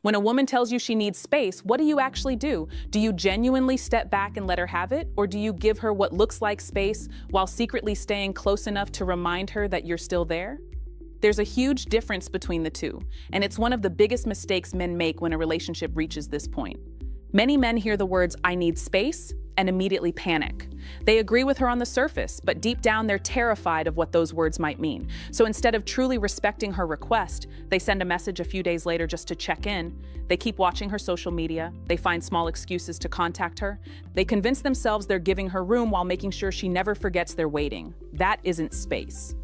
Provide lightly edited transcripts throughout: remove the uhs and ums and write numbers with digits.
When a woman tells you she needs space, what do you actually do? Do you genuinely step back and let her have it? Or do you give her what looks like space while secretly staying close enough to remind her that you're still there? There's a huge difference between the two, and it's one of the biggest mistakes men make when a relationship reaches this point. Many men hear the words, "I need space," and immediately panic. They agree with her on the surface, but deep down they're terrified of what those words might mean. So instead of truly respecting her request, they send a message a few days later just to check in. They keep watching her social media. They find small excuses to contact her. They convince themselves they're giving her room while making sure she never forgets they're waiting. That isn't space.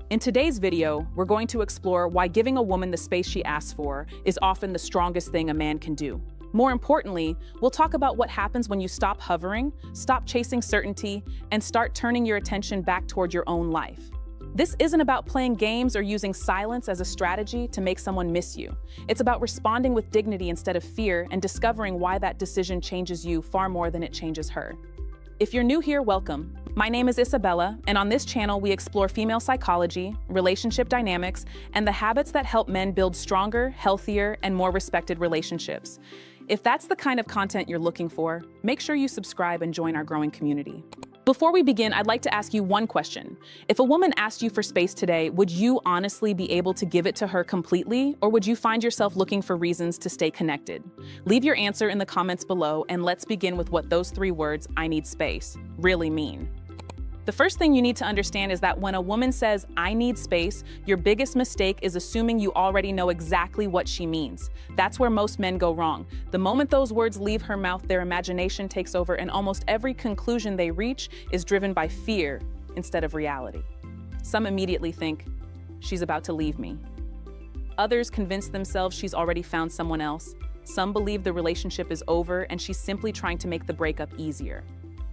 In today's video, we're going to explore why giving a woman the space she asks for is often the strongest thing a man can do. More importantly, we'll talk about what happens when you stop hovering, stop chasing certainty, and start turning your attention back toward your own life. This isn't about playing games or using silence as a strategy to make someone miss you. It's about responding with dignity instead of fear and discovering why that decision changes you far more than it changes her. If you're new here, welcome. My name is Isabella, and on this channel we explore female psychology, relationship dynamics, and the habits that help men build stronger, healthier, and more respected relationships. If that's the kind of content you're looking for, make sure you subscribe and join our growing community. Before we begin, I'd like to ask you one question. If a woman asked you for space today, would you honestly be able to give it to her completely, or would you find yourself looking for reasons to stay connected? Leave your answer in the comments below, and let's begin with what those three words, "I need space," really mean. The first thing you need to understand is that when a woman says, "I need space," your biggest mistake is assuming you already know exactly what she means. That's where most men go wrong. The moment those words leave her mouth, their imagination takes over, and almost every conclusion they reach is driven by fear instead of reality. Some immediately think, "She's about to leave me." Others convince themselves she's already found someone else. Some believe the relationship is over and she's simply trying to make the breakup easier.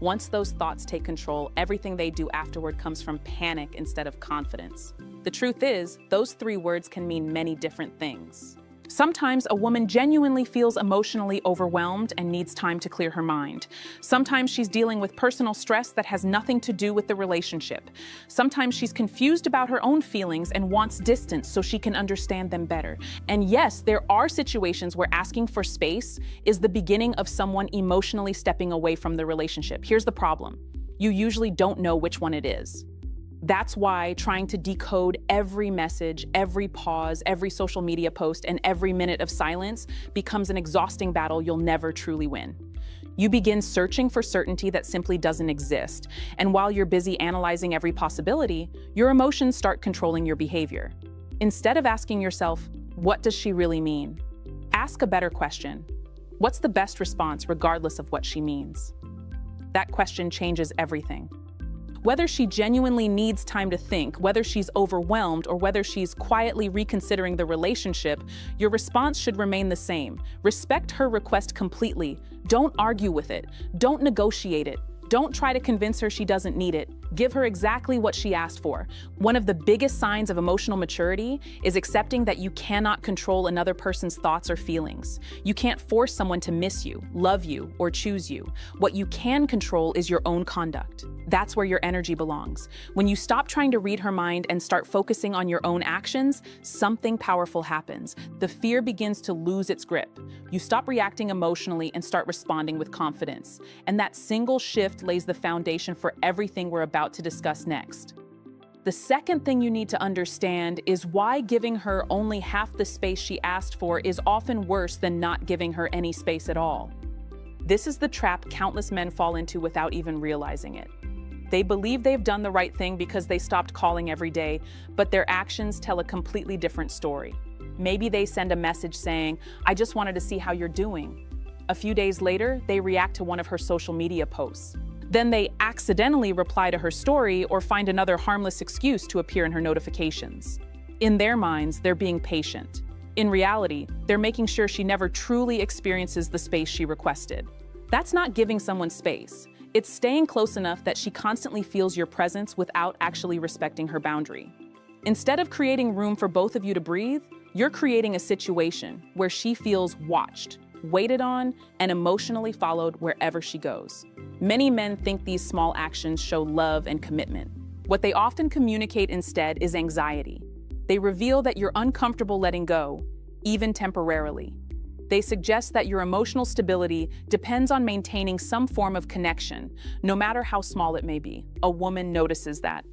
Once those thoughts take control, everything they do afterward comes from panic instead of confidence. The truth is, those three words can mean many different things. Sometimes a woman genuinely feels emotionally overwhelmed and needs time to clear her mind. Sometimes she's dealing with personal stress that has nothing to do with the relationship. Sometimes she's confused about her own feelings and wants distance so she can understand them better. And yes, there are situations where asking for space is the beginning of someone emotionally stepping away from the relationship. Here's the problem. You usually don't know which one it is. That's why trying to decode every message, every pause, every social media post, and every minute of silence becomes an exhausting battle you'll never truly win. You begin searching for certainty that simply doesn't exist. And while you're busy analyzing every possibility, your emotions start controlling your behavior. Instead of asking yourself, "What does she really mean?" ask a better question. What's the best response regardless of what she means? That question changes everything. Whether she genuinely needs time to think, whether she's overwhelmed, or whether she's quietly reconsidering the relationship, your response should remain the same. Respect her request completely. Don't argue with it. Don't negotiate it. Don't try to convince her she doesn't need it. Give her exactly what she asked for. One of the biggest signs of emotional maturity is accepting that you cannot control another person's thoughts or feelings. You can't force someone to miss you, love you, or choose you. What you can control is your own conduct. That's where your energy belongs. When you stop trying to read her mind and start focusing on your own actions, something powerful happens. The fear begins to lose its grip. You stop reacting emotionally and start responding with confidence. And that single shift lays the foundation for everything we're about to discuss next. The second thing you need to understand is why giving her only half the space she asked for is often worse than not giving her any space at all. This is the trap countless men fall into without even realizing it. They believe they've done the right thing because they stopped calling every day, but their actions tell a completely different story. Maybe they send a message saying, "I just wanted to see how you're doing." A few days later, they react to one of her social media posts. Then they accidentally reply to her story or find another harmless excuse to appear in her notifications. In their minds, they're being patient. In reality, they're making sure she never truly experiences the space she requested. That's not giving someone space. It's staying close enough that she constantly feels your presence without actually respecting her boundary. Instead of creating room for both of you to breathe, you're creating a situation where she feels watched, waited on, and emotionally followed wherever she goes. Many men think these small actions show love and commitment. What they often communicate instead is anxiety. They reveal that you're uncomfortable letting go, even temporarily. They suggest that your emotional stability depends on maintaining some form of connection, no matter how small it may be. A woman notices that.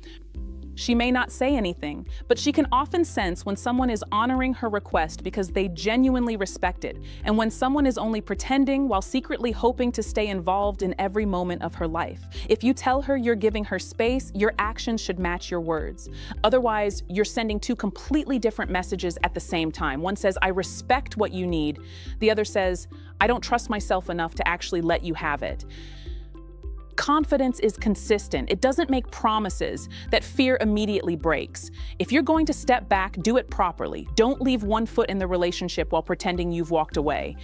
She may not say anything, but she can often sense when someone is honoring her request because they genuinely respect it, and when someone is only pretending while secretly hoping to stay involved in every moment of her life. If you tell her you're giving her space, your actions should match your words. Otherwise, you're sending two completely different messages at the same time. One says, "I respect what you need." The other says, "I don't trust myself enough to actually let you have it." Confidence is consistent. It doesn't make promises that fear immediately breaks. If you're going to step back, do it properly. Don't leave one foot in the relationship while pretending you've walked away.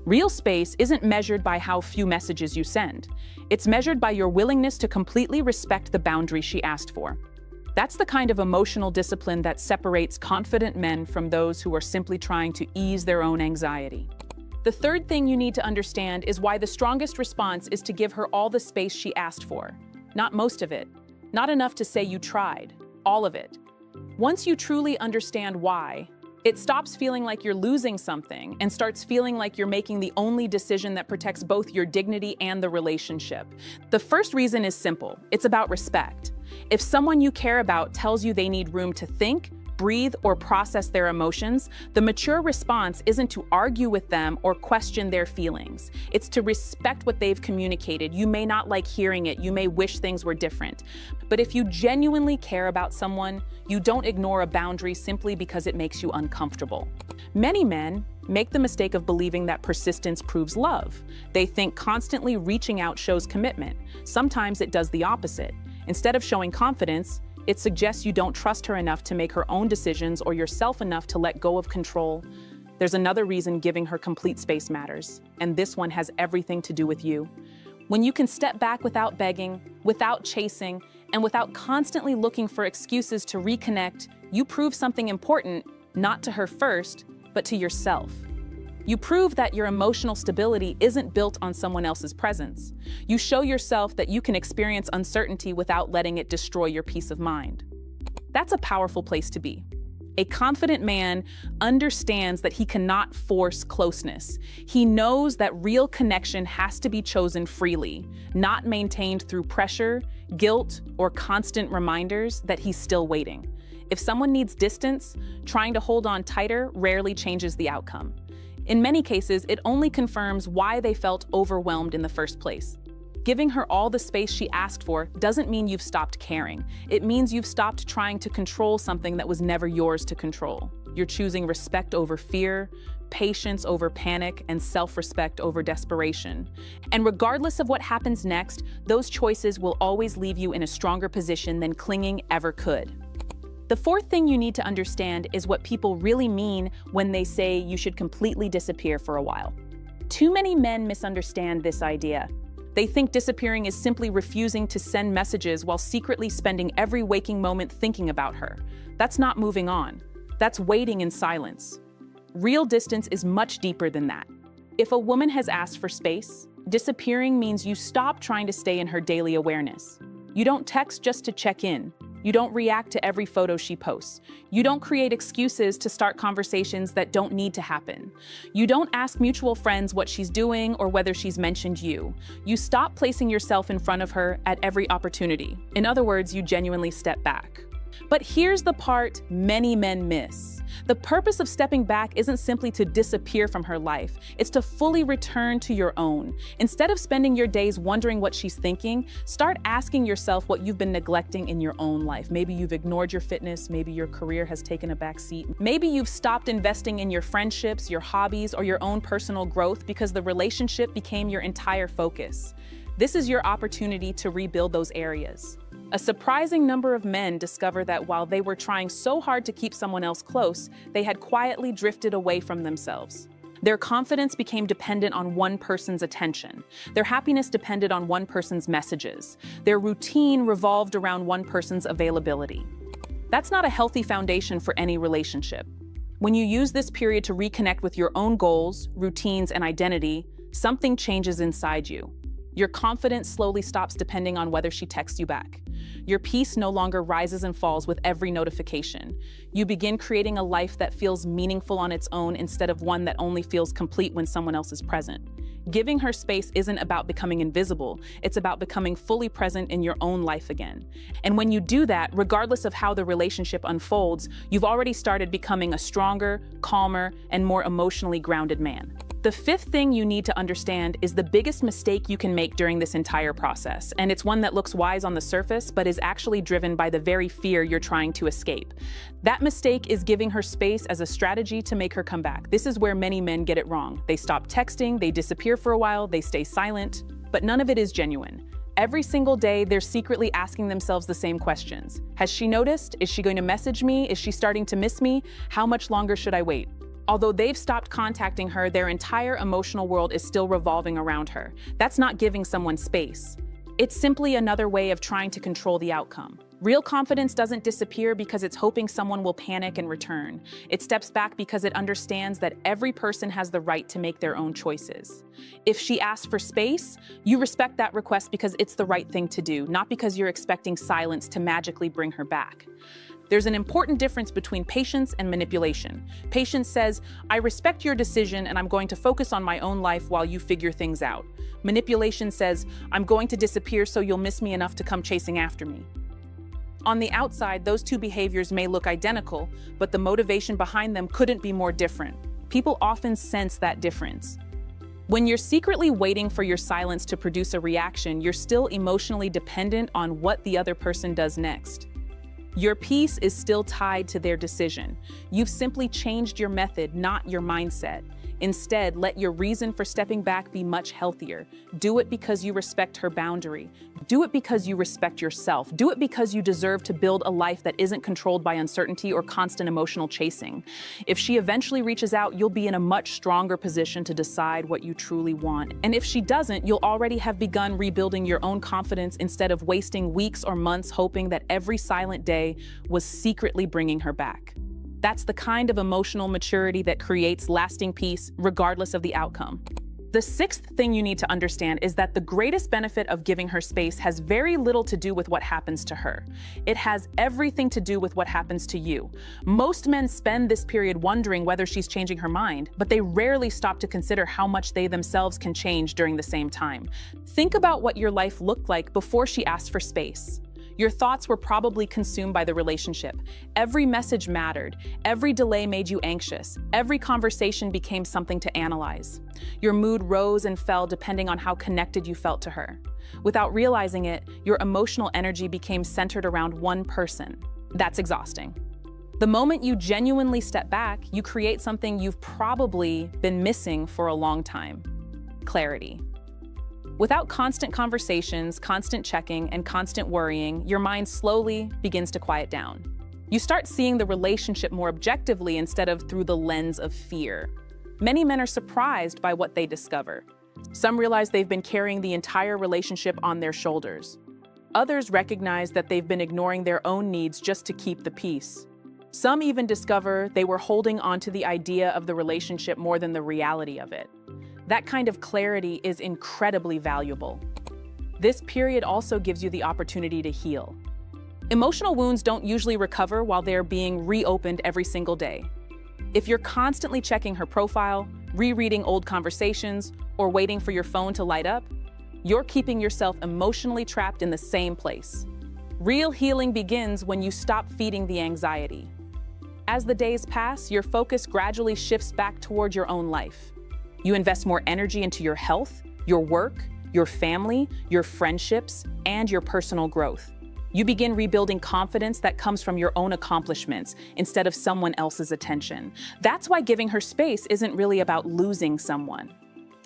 Real space isn't measured by how few messages you send. It's measured by your willingness to completely respect the boundary she asked for. That's the kind of emotional discipline that separates confident men from those who are simply trying to ease their own anxiety. The third thing you need to understand is why the strongest response is to give her all the space she asked for. Not most of it. Not enough to say you tried. All of it. Once you truly understand why, it stops feeling like you're losing something and starts feeling like you're making the only decision that protects both your dignity and the relationship. The first reason is simple. It's about respect. If someone you care about tells you they need room to think, breathe, or process their emotions, the mature response isn't to argue with them or question their feelings. It's to respect what they've communicated. You may not like hearing it, you may wish things were different. But if you genuinely care about someone, you don't ignore a boundary simply because it makes you uncomfortable. Many men make the mistake of believing that persistence proves love. They think constantly reaching out shows commitment. Sometimes it does the opposite. Instead of showing confidence, it suggests you don't trust her enough to make her own decisions or yourself enough to let go of control. There's another reason giving her complete space matters, and this one has everything to do with you. When you can step back without begging, without chasing, and without constantly looking for excuses to reconnect, you prove something important, not to her first, but to yourself. You prove that your emotional stability isn't built on someone else's presence. You show yourself that you can experience uncertainty without letting it destroy your peace of mind. That's a powerful place to be. A confident man understands that he cannot force closeness. He knows that real connection has to be chosen freely, not maintained through pressure, guilt, or constant reminders that he's still waiting. If someone needs distance, trying to hold on tighter rarely changes the outcome. In many cases, it only confirms why they felt overwhelmed in the first place. Giving her all the space she asked for doesn't mean you've stopped caring. It means you've stopped trying to control something that was never yours to control. You're choosing respect over fear, patience over panic, and self-respect over desperation. And regardless of what happens next, those choices will always leave you in a stronger position than clinging ever could. The fourth thing you need to understand is what people really mean when they say you should completely disappear for a while. Too many men misunderstand this idea. They think disappearing is simply refusing to send messages while secretly spending every waking moment thinking about her. That's not moving on. That's waiting in silence. Real distance is much deeper than that. If a woman has asked for space, disappearing means you stop trying to stay in her daily awareness. You don't text just to check in. You don't react to every photo she posts. You don't create excuses to start conversations that don't need to happen. You don't ask mutual friends what she's doing or whether she's mentioned you. You stop placing yourself in front of her at every opportunity. In other words, you genuinely step back. But here's the part many men miss. The purpose of stepping back isn't simply to disappear from her life. It's to fully return to your own. Instead of spending your days wondering what she's thinking, start asking yourself what you've been neglecting in your own life. Maybe you've ignored your fitness, maybe your career has taken a back seat. Maybe you've stopped investing in your friendships, your hobbies, or your own personal growth because the relationship became your entire focus. This is your opportunity to rebuild those areas. A surprising number of men discover that while they were trying so hard to keep someone else close, they had quietly drifted away from themselves. Their confidence became dependent on one person's attention. Their happiness depended on one person's messages. Their routine revolved around one person's availability. That's not a healthy foundation for any relationship. When you use this period to reconnect with your own goals, routines, and identity, something changes inside you. Your confidence slowly stops depending on whether she texts you back. Your peace no longer rises and falls with every notification. You begin creating a life that feels meaningful on its own instead of one that only feels complete when someone else is present. Giving her space isn't about becoming invisible, it's about becoming fully present in your own life again. And when you do that, regardless of how the relationship unfolds, you've already started becoming a stronger, calmer, and more emotionally grounded man. The fifth thing you need to understand is the biggest mistake you can make during this entire process, and it's one that looks wise on the surface but is actually driven by the very fear you're trying to escape. That mistake is giving her space as a strategy to make her come back. This is where many men get it wrong. They stop texting, they disappear for a while, they stay silent, but none of it is genuine. Every single day, they're secretly asking themselves the same questions. Has she noticed? Is she going to message me? Is she starting to miss me? How much longer should I wait? Although they've stopped contacting her, their entire emotional world is still revolving around her. That's not giving someone space. It's simply another way of trying to control the outcome. Real confidence doesn't disappear because it's hoping someone will panic and return. It steps back because it understands that every person has the right to make their own choices. If she asks for space, you respect that request because it's the right thing to do, not because you're expecting silence to magically bring her back. There's an important difference between patience and manipulation. Patience says, I respect your decision and I'm going to focus on my own life while you figure things out. Manipulation says, I'm going to disappear so you'll miss me enough to come chasing after me. On the outside, those two behaviors may look identical, but the motivation behind them couldn't be more different. People often sense that difference. When you're secretly waiting for your silence to produce a reaction, you're still emotionally dependent on what the other person does next. Your peace is still tied to their decision. You've simply changed your method, not your mindset. Instead, let your reason for stepping back be much healthier. Do it because you respect her boundary. Do it because you respect yourself. Do it because you deserve to build a life that isn't controlled by uncertainty or constant emotional chasing. If she eventually reaches out, you'll be in a much stronger position to decide what you truly want. And if she doesn't, you'll already have begun rebuilding your own confidence instead of wasting weeks or months hoping that every silent day was secretly bringing her back. That's the kind of emotional maturity that creates lasting peace, regardless of the outcome. The sixth thing you need to understand is that the greatest benefit of giving her space has very little to do with what happens to her. It has everything to do with what happens to you. Most men spend this period wondering whether she's changing her mind, but they rarely stop to consider how much they themselves can change during the same time. Think about what your life looked like before she asked for space. Your thoughts were probably consumed by the relationship. Every message mattered. Every delay made you anxious. Every conversation became something to analyze. Your mood rose and fell depending on how connected you felt to her. Without realizing it, your emotional energy became centered around one person. That's exhausting. The moment you genuinely step back, you create something you've probably been missing for a long time: clarity. Without constant conversations, constant checking, and constant worrying, your mind slowly begins to quiet down. You start seeing the relationship more objectively instead of through the lens of fear. Many men are surprised by what they discover. Some realize they've been carrying the entire relationship on their shoulders. Others recognize that they've been ignoring their own needs just to keep the peace. Some even discover they were holding onto the idea of the relationship more than the reality of it. That kind of clarity is incredibly valuable. This period also gives you the opportunity to heal. Emotional wounds don't usually recover while they're being reopened every single day. If you're constantly checking her profile, rereading old conversations, or waiting for your phone to light up, you're keeping yourself emotionally trapped in the same place. Real healing begins when you stop feeding the anxiety. As the days pass, your focus gradually shifts back toward your own life. You invest more energy into your health, your work, your family, your friendships, and your personal growth. You begin rebuilding confidence that comes from your own accomplishments instead of someone else's attention. That's why giving her space isn't really about losing someone.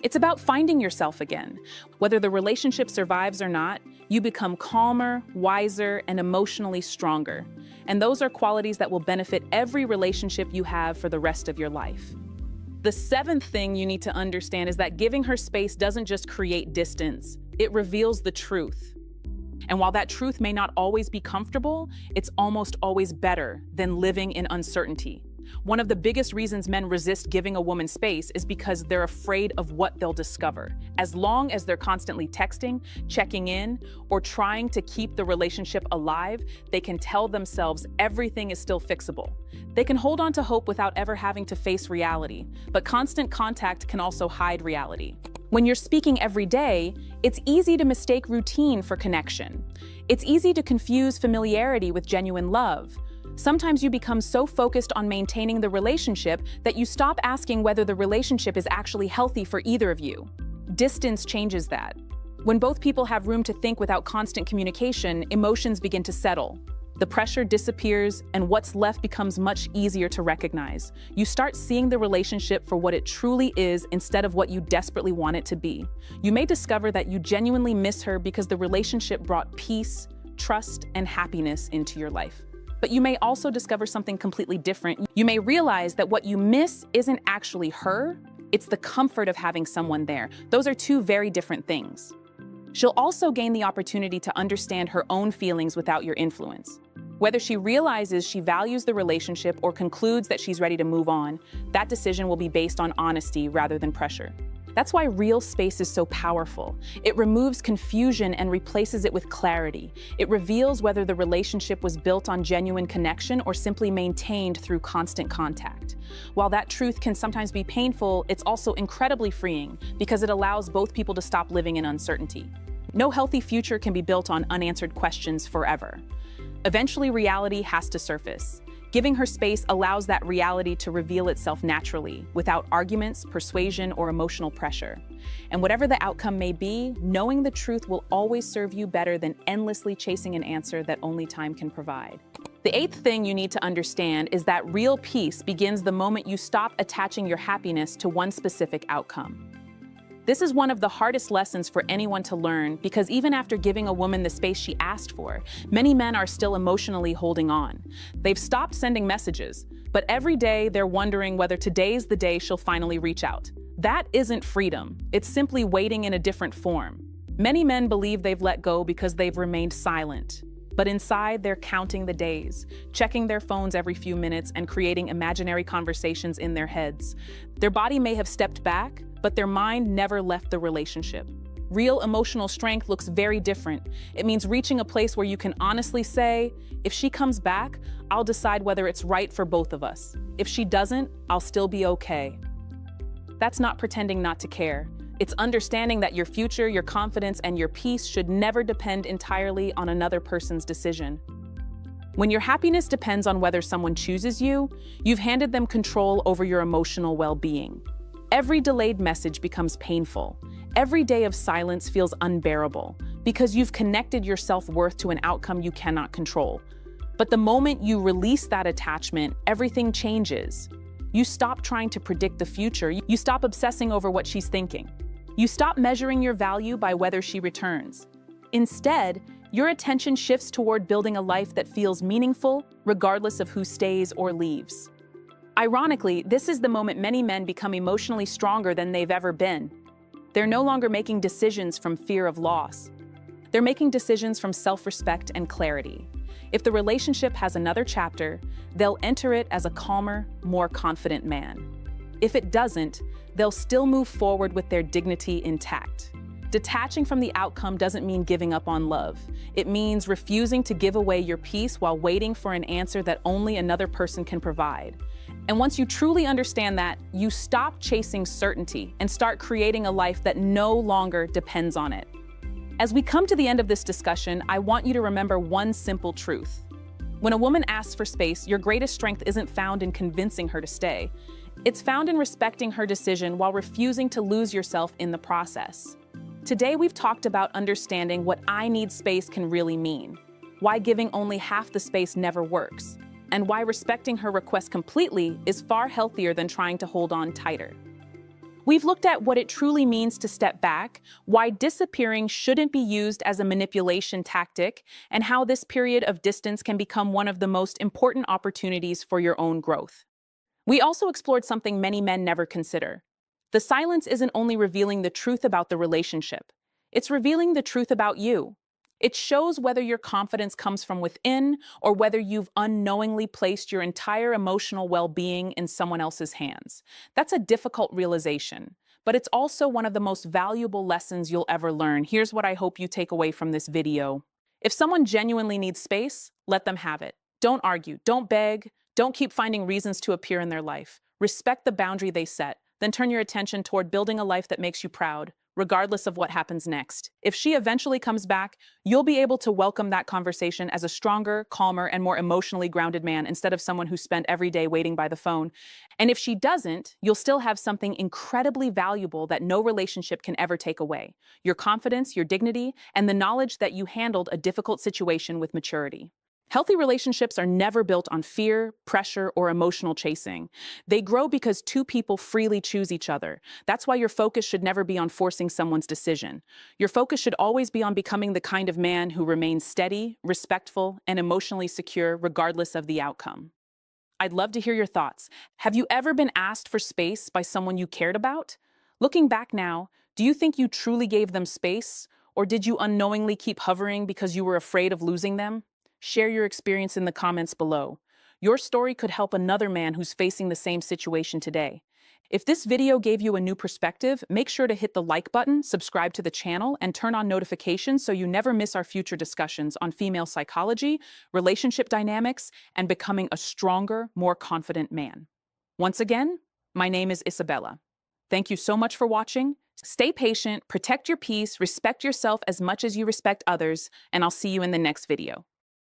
It's about finding yourself again. Whether the relationship survives or not, you become calmer, wiser, and emotionally stronger. And those are qualities that will benefit every relationship you have for the rest of your life. The seventh thing you need to understand is that giving her space doesn't just create distance, it reveals the truth. And while that truth may not always be comfortable, it's almost always better than living in uncertainty. One of the biggest reasons men resist giving a woman space is because they're afraid of what they'll discover. As long as they're constantly texting, checking in, or trying to keep the relationship alive, they can tell themselves everything is still fixable. They can hold on to hope without ever having to face reality, but constant contact can also hide reality. When you're speaking every day, it's easy to mistake routine for connection. It's easy to confuse familiarity with genuine love. Sometimes you become so focused on maintaining the relationship that you stop asking whether the relationship is actually healthy for either of you. Distance changes that. When both people have room to think without constant communication, emotions begin to settle. The pressure disappears, and what's left becomes much easier to recognize. You start seeing the relationship for what it truly is instead of what you desperately want it to be. You may discover that you genuinely miss her because the relationship brought peace, trust, and happiness into your life. But you may also discover something completely different. You may realize that what you miss isn't actually her, it's the comfort of having someone there. Those are two very different things. She'll also gain the opportunity to understand her own feelings without your influence. Whether she realizes she values the relationship or concludes that she's ready to move on, that decision will be based on honesty rather than pressure. That's why real space is so powerful. It removes confusion and replaces it with clarity. It reveals whether the relationship was built on genuine connection or simply maintained through constant contact. While that truth can sometimes be painful, it's also incredibly freeing because it allows both people to stop living in uncertainty. No healthy future can be built on unanswered questions forever. Eventually, reality has to surface. Giving her space allows that reality to reveal itself naturally, without arguments, persuasion, or emotional pressure. And whatever the outcome may be, knowing the truth will always serve you better than endlessly chasing an answer that only time can provide. The eighth thing you need to understand is that real peace begins the moment you stop attaching your happiness to one specific outcome. This is one of the hardest lessons for anyone to learn because even after giving a woman the space she asked for, many men are still emotionally holding on. They've stopped sending messages, but every day they're wondering whether today's the day she'll finally reach out. That isn't freedom. It's simply waiting in a different form. Many men believe they've let go because they've remained silent. But inside, they're counting the days, checking their phones every few minutes and creating imaginary conversations in their heads. Their body may have stepped back, but their mind never left the relationship. Real emotional strength looks very different. It means reaching a place where you can honestly say, if she comes back, I'll decide whether it's right for both of us. If she doesn't, I'll still be okay. That's not pretending not to care. It's understanding that your future, your confidence, and your peace should never depend entirely on another person's decision. When your happiness depends on whether someone chooses you, you've handed them control over your emotional well-being. Every delayed message becomes painful. Every day of silence feels unbearable because you've connected your self-worth to an outcome you cannot control. But the moment you release that attachment, everything changes. You stop trying to predict the future. You stop obsessing over what she's thinking. You stop measuring your value by whether she returns. Instead, your attention shifts toward building a life that feels meaningful, regardless of who stays or leaves. Ironically, this is the moment many men become emotionally stronger than they've ever been. They're no longer making decisions from fear of loss. They're making decisions from self-respect and clarity. If the relationship has another chapter, they'll enter it as a calmer, more confident man. If it doesn't, they'll still move forward with their dignity intact. Detaching from the outcome doesn't mean giving up on love. It means refusing to give away your peace while waiting for an answer that only another person can provide. And once you truly understand that, you stop chasing certainty and start creating a life that no longer depends on it. As we come to the end of this discussion, I want you to remember one simple truth. When a woman asks for space, your greatest strength isn't found in convincing her to stay. It's found in respecting her decision while refusing to lose yourself in the process. Today, we've talked about understanding what "I need space" can really mean, why giving only half the space never works, and why respecting her request completely is far healthier than trying to hold on tighter. We've looked at what it truly means to step back, why disappearing shouldn't be used as a manipulation tactic, and how this period of distance can become one of the most important opportunities for your own growth. We also explored something many men never consider. The silence isn't only revealing the truth about the relationship, it's revealing the truth about you. It shows whether your confidence comes from within or whether you've unknowingly placed your entire emotional well-being in someone else's hands. That's a difficult realization, but it's also one of the most valuable lessons you'll ever learn. Here's what I hope you take away from this video. If someone genuinely needs space, let them have it. Don't argue, don't beg, don't keep finding reasons to appear in their life. Respect the boundary they set, then turn your attention toward building a life that makes you proud, regardless of what happens next. If she eventually comes back, you'll be able to welcome that conversation as a stronger, calmer, and more emotionally grounded man instead of someone who spent every day waiting by the phone. And if she doesn't, you'll still have something incredibly valuable that no relationship can ever take away: your confidence, your dignity, and the knowledge that you handled a difficult situation with maturity. Healthy relationships are never built on fear, pressure, or emotional chasing. They grow because two people freely choose each other. That's why your focus should never be on forcing someone's decision. Your focus should always be on becoming the kind of man who remains steady, respectful, and emotionally secure regardless of the outcome. I'd love to hear your thoughts. Have you ever been asked for space by someone you cared about? Looking back now, do you think you truly gave them space, or did you unknowingly keep hovering because you were afraid of losing them? Share your experience in the comments below. Your story could help another man who's facing the same situation today. If this video gave you a new perspective, make sure to hit the like button, subscribe to the channel, and turn on notifications so you never miss our future discussions on female psychology, relationship dynamics, and becoming a stronger, more confident man. Once again, my name is Isabella. Thank you so much for watching. Stay patient, protect your peace, respect yourself as much as you respect others, and I'll see you in the next video.